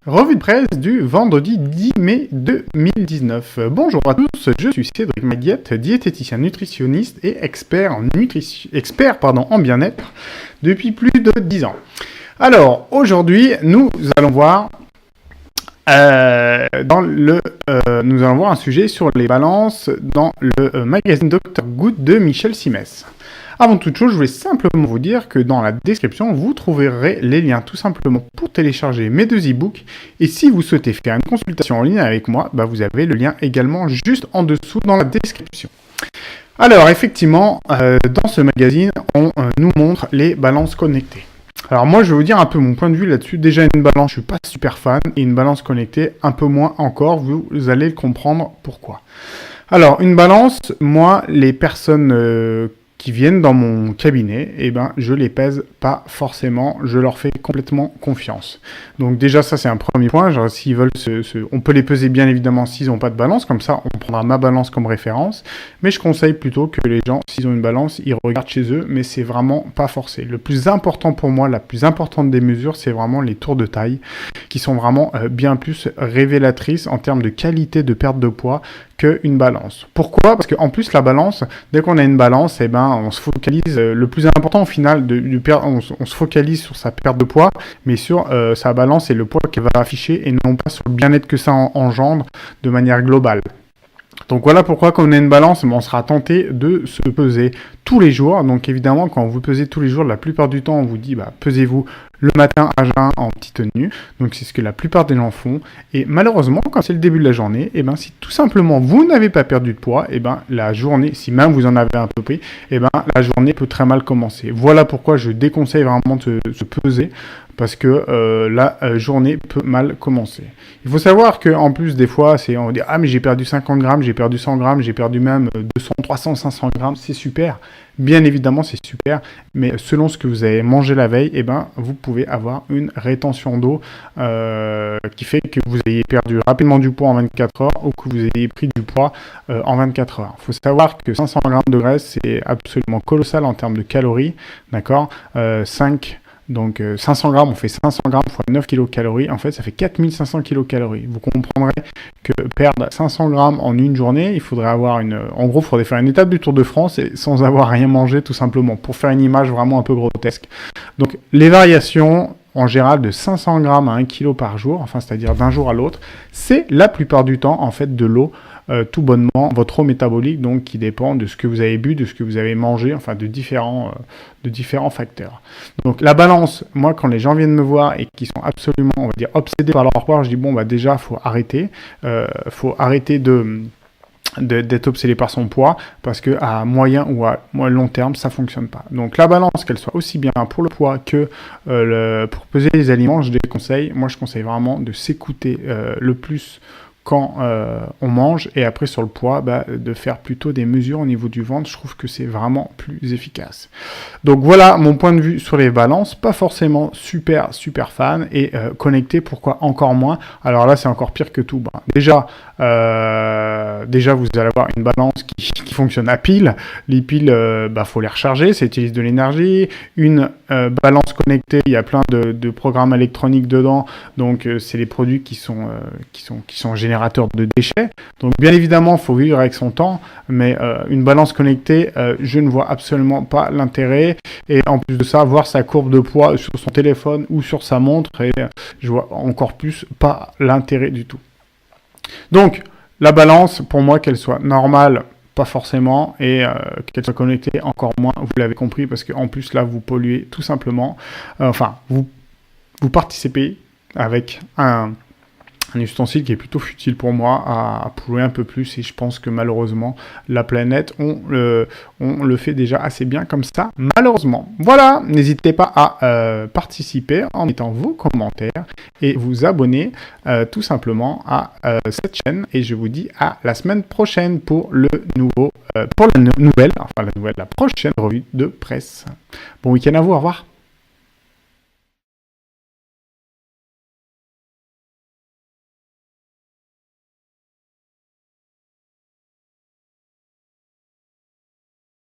Revue de presse du vendredi 10 mai 2019. Bonjour à tous, je suis Cédric Maguette, diététicien nutritionniste et expert en bien-être depuis plus de 10 ans. Alors, aujourd'hui, nous allons voir un sujet sur les balances dans le magazine Dr Good de Michel Simès. Avant toute chose, je voulais simplement vous dire que dans la description, vous trouverez les liens tout simplement pour télécharger mes 2 e-books. Et si vous souhaitez faire une consultation en ligne avec moi, vous avez le lien également juste en dessous dans la description. Alors effectivement, dans ce magazine, on nous montre les balances connectées. Alors moi, je vais vous dire un peu mon point de vue là-dessus. Déjà, une balance, je suis pas super fan, et une balance connectée, un peu moins encore. Vous allez le comprendre pourquoi. Alors, une balance, moi, les personnes qui viennent dans mon cabinet, je les pèse pas forcément, je leur fais complètement confiance. Donc déjà, ça c'est un premier point. Genre, s'ils veulent on peut les peser bien évidemment s'ils n'ont pas de balance, comme ça on prendra ma balance comme référence, mais je conseille plutôt que les gens, s'ils ont une balance, ils regardent chez eux, mais c'est vraiment pas forcé. Le plus important pour moi, la plus importante des mesures, c'est vraiment les tours de taille, qui sont vraiment bien plus révélatrices en termes de qualité de perte de poids qu'une balance. Pourquoi ? Parce qu'en plus, la balance, dès qu'on a une balance, on se focalise, le plus important au final, on se focalise sur sa perte de poids, mais sur sa balance et le poids qu'elle va afficher, et non pas sur le bien-être que ça engendre de manière globale. Donc voilà pourquoi quand on a une balance, on sera tenté de se peser tous les jours. Donc évidemment, quand vous pesez tous les jours, la plupart du temps, on vous dit pesez-vous le matin à jeun en petite tenue. Donc c'est ce que la plupart des gens font. Et malheureusement, quand c'est le début de la journée, si tout simplement vous n'avez pas perdu de poids, la journée, si même vous en avez un peu pris, la journée peut très mal commencer. Voilà pourquoi je déconseille vraiment de se peser, parce que la journée peut mal commencer. Il faut savoir qu'en plus, des fois, on dit « Ah, mais j'ai perdu 50 grammes, j'ai perdu 100 grammes, j'ai perdu même 200, 300, 500 grammes, c'est super ». Bien évidemment, c'est super, mais selon ce que vous avez mangé la veille, vous pouvez avoir une rétention d'eau qui fait que vous ayez perdu rapidement du poids en 24 heures ou que vous ayez pris du poids en 24 heures. Il faut savoir que 500 grammes de graisse, c'est absolument colossal en termes de calories, d'accord ? 500 grammes, on fait 500 grammes fois 9 kilocalories, en fait ça fait 4500 kilocalories. Vous comprendrez que perdre 500 grammes en une journée, il faudrait avoir en gros, il faudrait faire une étape du Tour de France et sans avoir rien mangé tout simplement, pour faire une image vraiment un peu grotesque. Donc les variations en général de 500 grammes à 1 kg par jour, c'est-à-dire d'un jour à l'autre, c'est la plupart du temps en fait de l'eau, tout bonnement, votre eau métabolique, donc qui dépend de ce que vous avez bu, de ce que vous avez mangé, de différents facteurs. Donc la balance, moi quand les gens viennent me voir et qui sont absolument, on va dire, obsédés par leur poids, je dis déjà faut arrêter d'être obsédé par son poids, parce que à moyen ou à long terme, ça fonctionne pas. Donc la balance, qu'elle soit aussi bien pour le poids que pour peser les aliments, je déconseille. Moi, je conseille vraiment de s'écouter le plus quand on mange, et après sur le poids, de faire plutôt des mesures au niveau du ventre. Je trouve que c'est vraiment plus efficace. Donc voilà mon point de vue sur les balances, pas forcément super fan, et connecté, pourquoi encore moins. Alors là c'est encore pire que tout. Déjà vous allez avoir une balance qui fonctionne à pile. Les piles, faut les recharger, ça utilise de l'énergie. Une balance connectée, il y a plein de programmes électroniques dedans, donc c'est les produits qui sont générateurs de déchets. Donc bien évidemment, il faut vivre avec son temps, mais une balance connectée, je ne vois absolument pas l'intérêt. Et en plus de ça, voir sa courbe de poids sur son téléphone ou sur sa montre, et je vois encore plus pas l'intérêt du tout. Donc la balance, pour moi, qu'elle soit normale, pas forcément, et qu'elle soit connectée encore moins, vous l'avez compris, parce qu'en plus là vous polluez tout simplement, vous participez avec un ustensile qui est plutôt futile pour moi à polluer un peu plus, et je pense que malheureusement la planète, on le fait déjà assez bien comme ça, malheureusement. Voilà, n'hésitez pas à participer en mettant vos commentaires et vous abonner tout simplement à cette chaîne, et je vous dis à la semaine prochaine pour la prochaine revue de presse. Bon week-end à vous, au revoir.